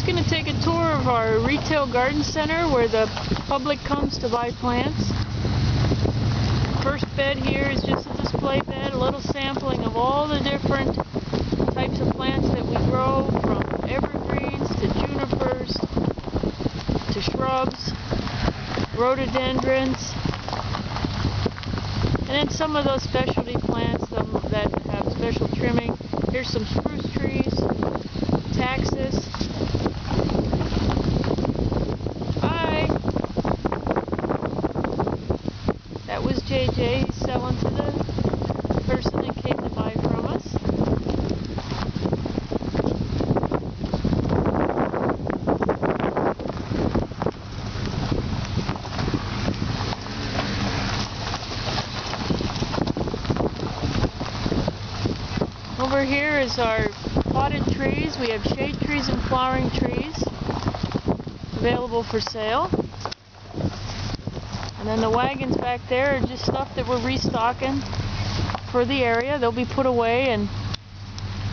just going to take a tour of our retail garden center where the public comes to buy plants. First bed here is just a display bed, a little sampling of all the different types of plants that we grow, from evergreens to junipers to shrubs, rhododendrons, and then some of those specialty plants that have special trimming. Here's some spruce trees, taxus. Hi. That was JJ. He's selling to the person that came to buy from us. Over here is our potted trees. We have shade trees and flowering trees available for sale. And then the wagons back there are just stuff that we're restocking for the area. They'll be put away and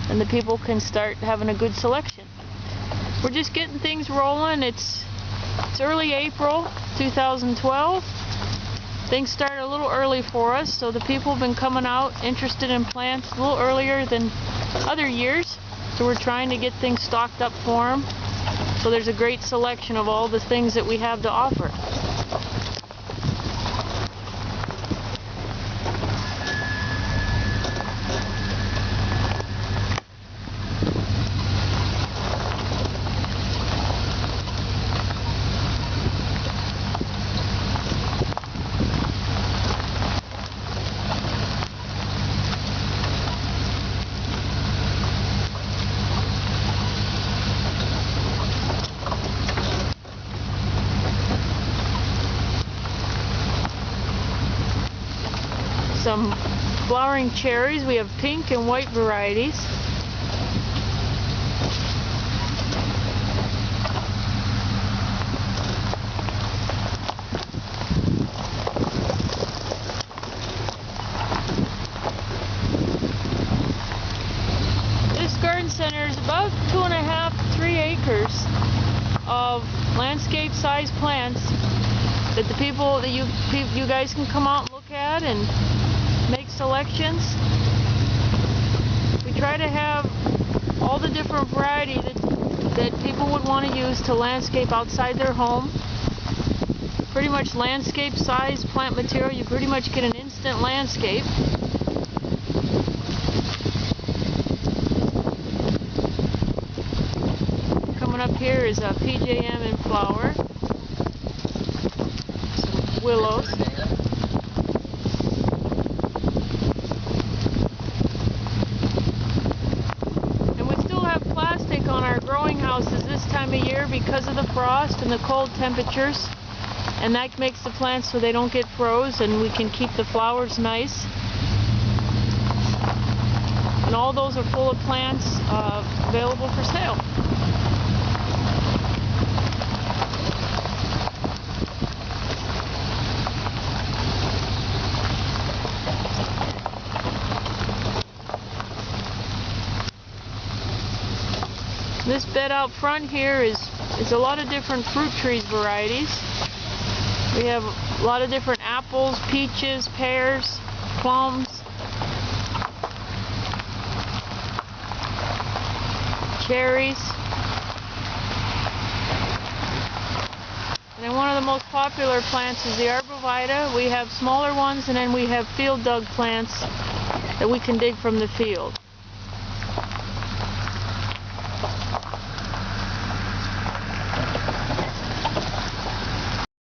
the people can start having a good selection. We're just getting things rolling. It's early April 2012. Things started a little early for us, so the people have been coming out interested in plants a little earlier than other years. So we're trying to get things stocked up for them. So there's a great selection of all the things that we have to offer. Some flowering cherries. We have pink and white varieties. This garden center is about 2.5 to 3 acres of landscape-sized plants that the people that you guys can come out and look at and make selections. We try to have all the different variety that people would want to use to landscape outside their home. Pretty much landscape size plant material. You pretty much get an instant landscape. Coming up here is a PJM in flower. Some willows. On our growing houses this time of year because of the frost and the cold temperatures, and that makes the plants so they don't get froze and we can keep the flowers nice. And all those are full of plants available for sale. This bed out front here is a lot of different fruit trees varieties. We have a lot of different apples, peaches, pears, plums, cherries. And then one of the most popular plants is the arborvitae. We have smaller ones, and then we have field dug plants that we can dig from the field.